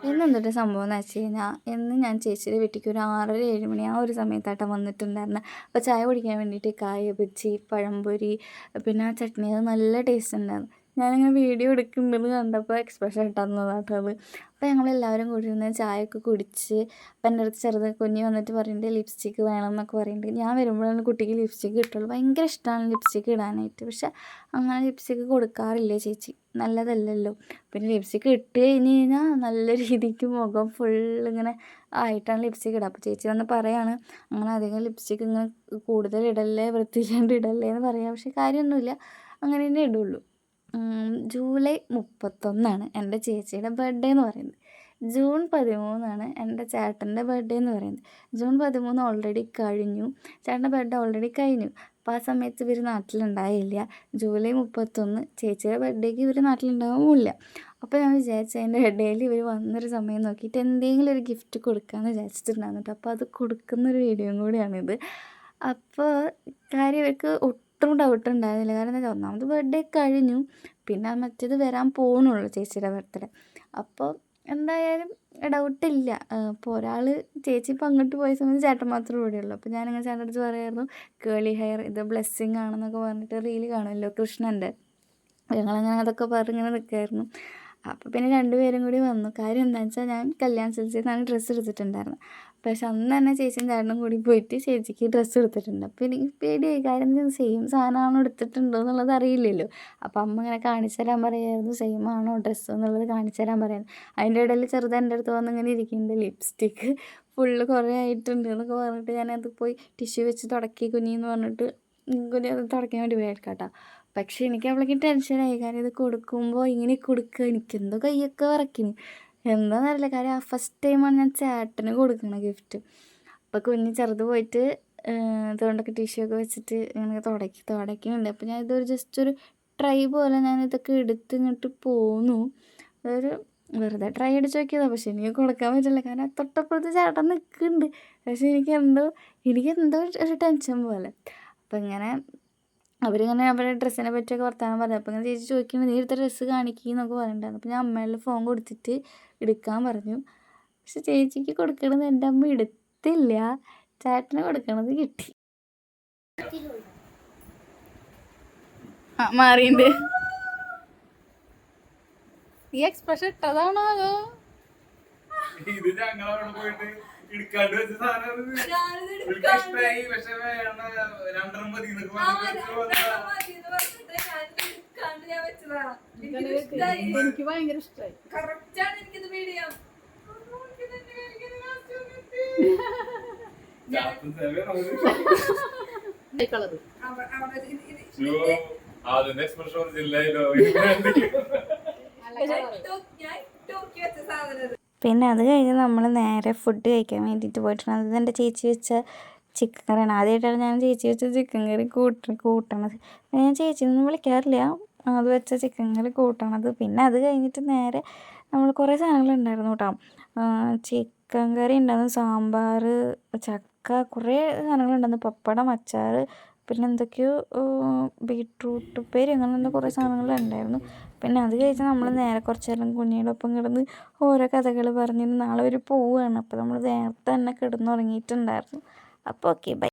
ഇന്നെന്തൊരു സംഭവം എന്ന് വെച്ച് കഴിഞ്ഞാൽ ഇന്ന് ഞാൻ ചേച്ചിയുടെ വീട്ടിലേക്ക് ഒരു 6:30 7 മണി ആ ഒരു സമയത്തായിട്ടാണ് വന്നിട്ടുണ്ടായിരുന്നത്. അപ്പോൾ ചായ കുടിക്കാൻ വേണ്ടിയിട്ട് കായ ബജ്ജി പഴംപൊരി പിന്നെ ആ ചട്നി അത് നല്ല ടേസ്റ്റ് ഉണ്ടായിരുന്നു. ഞാനിങ്ങനെ വീഡിയോ എടുക്കുന്നുണ്ടെന്ന് കണ്ടപ്പോൾ എക്സ്പ്രഷൻ ഇട്ടുതന്നതാട്ടോ അത്. അപ്പോൾ ഞങ്ങളെല്ലാവരും കൂടി ഇരുന്ന് ചായയൊക്കെ കുടിച്ച് അപ്പം എൻ്റെ അടുത്ത് ചെറുത് കുഞ്ഞ് വന്നിട്ട് പറയുന്നുണ്ട് ലിപ്സ്റ്റിക്ക് വേണം എന്നൊക്കെ പറയുന്നുണ്ട്. ഞാൻ വരുമ്പോഴാണ് കുട്ടിക്ക് ലിപ്സ്റ്റിക്ക് കിട്ടുള്ളൂ. ഭയങ്കര ഇഷ്ടമാണ് ലിപ്സ്റ്റിക്ക് ഇടാനായിട്ട്. പക്ഷെ അങ്ങനെ ലിപ്സ്റ്റിക്ക് കൊടുക്കാറില്ല ചേച്ചി, നല്ലതല്ലല്ലോ. പിന്നെ ലിപ്സ്റ്റിക്ക് ഇട്ട് കഴിഞ്ഞ് കഴിഞ്ഞാൽ നല്ല രീതിക്ക് മുഖം ഫുള്ളിങ്ങനെ ആയിട്ടാണ് ലിപ്സ്റ്റിക്ക് ഇടുക. അപ്പോൾ ചേച്ചി വന്ന് പറയാണ് അങ്ങനെ അധികം ലിപ്സ്റ്റിക്ക് ഇങ്ങനെ കൂടുതൽ ഇടല്ലേ, വൃത്തിയില്ലാണ്ട് ഇടല്ലേ എന്ന് പറയാം. പക്ഷെ കാര്യമൊന്നുമില്ല, അങ്ങനെ തന്നെ ഇടുള്ളൂ. ജൂലൈ 31 എൻ്റെ ചേച്ചിയുടെ ബർത്ത്ഡേ എന്ന് പറയുന്നത്. ജൂൺ 13 എൻ്റെ ചേട്ടൻ്റെ ബർത്ത്ഡേ എന്ന് പറയുന്നത്. ജൂൺ 13 ഓൾറെഡി കഴിഞ്ഞു, ചേട്ടൻ്റെ ബർത്ത്ഡേ ഓൾറെഡി കഴിഞ്ഞു. അപ്പോൾ ആ സമയത്ത് ഇവർ നാട്ടിലുണ്ടായില്ല. ജൂലൈ 31 ചേച്ചിയുടെ ബർത്ത്ഡേക്ക് ഇവർ നാട്ടിലുണ്ടാവില്ല. അപ്പോൾ ഞാൻ വിചാരിച്ചു അതിൻ്റെ ഇടയിൽ ഇവർ വന്നൊരു സമയം നോക്കിയിട്ട് എന്തെങ്കിലും ഒരു ഗിഫ്റ്റ് കൊടുക്കാമെന്ന് വിചാരിച്ചിട്ടുണ്ടായിരുന്നു കേട്ടോ. അപ്പോൾ അത് കൊടുക്കുന്നൊരു വീഡിയോയും കൂടിയാണിത്. അപ്പോൾ കാര്യം ഇവർക്ക് ഒട്ടും ഡൗട്ട് ഉണ്ടായിരുന്നില്ല. കാരണം എന്താ വെച്ചാൽ ഒന്നാമത് ബർത്ത്ഡേ കഴിഞ്ഞു, പിന്നെ മറ്റേത് വരാൻ പോകണുള്ളൂ ചേച്ചിയുടെ ബർത്ത്ഡേ. അപ്പോൾ എന്തായാലും ഡൗട്ടില്ല. ഇപ്പോൾ ഒരാൾ ചേച്ചി ഇപ്പോൾ അങ്ങോട്ട് പോയ സമയത്ത് ചേട്ടൻ മാത്രമേ ഇവിടെയുള്ളൂ. അപ്പോൾ ഞാനിങ്ങനെ ചേട്ടൻ്റെ അടുത്ത് പറയായിരുന്നു കേളി ഹെയർ ഇത് ബ്ലെസ്സിങ് ആണെന്നൊക്കെ പറഞ്ഞിട്ട് റീല് കാണുമല്ലോ കൃഷ്ണൻ്റെ. ഞങ്ങളങ്ങനെ അതൊക്കെ പറഞ്ഞിങ്ങനെ നിൽക്കുമായിരുന്നു. അപ്പോൾ പിന്നെ രണ്ടുപേരും കൂടി വന്നു. കാര്യം എന്താണെന്ന് വെച്ചാൽ ഞാൻ കല്യാൺ സിൽക്സിൽ നിന്നാണ് ഡ്രസ്സ് എടുത്തിട്ടുണ്ടായിരുന്നത്. പക്ഷെ അന്ന് തന്നെ ചേച്ചിയും ചേട്ടനും കൂടി പോയിട്ട് ചേച്ചിക്ക് ഡ്രസ്സ് എടുത്തിട്ടുണ്ട്. അപ്പോൾ എനിക്ക് പേടിയായി, കാര്യം സെയിം സാധനമാണോ എടുത്തിട്ടുണ്ടോ എന്നുള്ളത് അറിയില്ലല്ലോ. അപ്പോൾ അമ്മ ഇങ്ങനെ കാണിച്ചു തരാൻ പറയായിരുന്നു, സെയിം ആണോ ഡ്രസ്സ് എന്നുള്ളത് കാണിച്ചു തരാൻ പറയായിരുന്നു. അതിൻ്റെ ഇടയിൽ ചെറുത് എൻ്റെ അടുത്ത് വന്ന് ഇങ്ങനെ ഇരിക്കുന്നുണ്ട്, ലിപ്സ്റ്റിക്ക് ഫുള്ള് കുറേ ആയിട്ടുണ്ട് എന്നൊക്കെ പറഞ്ഞിട്ട് ഞാനത് പോയി ടിഷ്യൂ വെച്ച് തുടക്കി കുഞ്ഞിന്ന് പറഞ്ഞിട്ട് കുഞ്ഞ് അത് തുടയ്ക്കാൻ വേണ്ടി പോയേക്കാട്ടോ. പക്ഷേ എനിക്ക് അവളേക്ക് ടെൻഷനായി, കാരണം ഇത് കൊടുക്കുമ്പോൾ ഇങ്ങനെ കൊടുക്കുക, എനിക്കെന്തോ കൈയൊക്കെ വിറയ്ക്കുന്നു, എന്താണെന്നറിയില്ല. കാര്യം ആ ഫസ്റ്റ് ടൈമാണ് ഞാൻ ചേട്ടന് കൊടുക്കണ ഗിഫ്റ്റ്. അപ്പോൾ കുഞ്ഞ് ചെറുത് പോയിട്ട് ഇതുകൊണ്ടൊക്കെ ടിഷ്യൂ ഒക്കെ വെച്ചിട്ട് ഇങ്ങനെ തുടയ്ക്കുന്നുണ്ട്. അപ്പോൾ ഞാൻ ഇതൊരു ജസ്റ്റ് ഒരു ട്രൈ പോലെ ഞാൻ ഇതൊക്കെ എടുത്ത് ഇങ്ങോട്ട് പോന്നു. അതൊരു വെറുതെ ട്രൈ അടിച്ച് നോക്കിയതാണ്. പക്ഷെ എനിക്ക് കൊടുക്കാൻ പറ്റില്ല, കാരണം തൊട്ടപ്പുറത്ത് ചേട്ടൻ നിൽക്കുന്നുണ്ട്. പക്ഷെ എനിക്കെന്തോ ഒരു ടെൻഷൻ പോലെ. അപ്പം ഇങ്ങനെ അവരിങ്ങനെ അവരുടെ ഡ്രസ്സിനെ പറ്റിയൊക്കെ വർത്താനം പറഞ്ഞു. അപ്പോൾ ഇങ്ങനെ ചേച്ചി ചോദിക്കുമ്പോൾ നീ എടുത്ത ഡ്രസ്സ് കാണിക്കുന്നൊക്കെ പറയുന്നുണ്ടായിരുന്നു. അപ്പോൾ ഞാൻ അമ്മയുടെ ഫോൺ കൊടുത്തിട്ട് എടുക്കാൻ പറഞ്ഞു. പക്ഷെ ചേച്ചിക്ക് കൊടുക്കണത് എൻ്റെ അമ്മ എടുത്തില്ല, ചേട്ടന് കൊടുക്കണത് കിട്ടി. മാറിണ്ട് ഈ എക്സ്പ്രഷൻ ഇട്ടതാണോ അതോ എടുക്കാണ്ട് വെച്ച സാധനം ഇഷ്ടായി. പക്ഷെ എനിക്ക് ഭയങ്കര ഇഷ്ടമായി. അതിന്റെ എക്സ്പ്രഷൻ ജില്ലയിലോ പിന്നെ അത് കഴിഞ്ഞ് നമ്മൾ നേരെ ഫുഡ് കഴിക്കാൻ വേണ്ടിയിട്ട് പോയിട്ടുണ്ട്. അത് എൻ്റെ ചേച്ചി വെച്ച ചിക്കൻ കറിയാണ്. ആദ്യമായിട്ടാണ് ഞാൻ ചേച്ചി വെച്ച ചിക്കൻ കറി കൂട്ടണത്. ഞാൻ ചേച്ചിയൊന്നും വിളിക്കാറില്ല അത് വെച്ച ചിക്കൻ കറി കൂട്ടണത്. പിന്നെ അത് കഴിഞ്ഞിട്ട് നേരെ നമ്മൾ കുറേ സാധനങ്ങളുണ്ടായിരുന്നു കേട്ടോ. ചിക്കൻ കറി ഉണ്ടായിരുന്നു, സാമ്പാർ, ചക്ക, കുറേ സാധനങ്ങളുണ്ടായിരുന്നു, പപ്പടം, അച്ചാർ, പിന്നെ എന്തൊക്കെയോ ബീട്രൂട്ട് ഉപ്പേരി, അങ്ങനെ കുറേ സാധനങ്ങളുണ്ടായിരുന്നു. പിന്നെ അത് കഴിച്ച് നമ്മൾ നേരെ കുറച്ച് നേരം കുഞ്ഞിയുടെ ഒപ്പം കിടന്ന് ഓരോ കഥകൾ പറഞ്ഞ് നാളെ ഒരു പോവുകയാണ്. അപ്പോൾ നമ്മൾ നേരത്തെ തന്നെ കിടന്നുറങ്ങിയിട്ടുണ്ടായിരുന്നു. അപ്പോൾ ഓക്കെ ബൈ.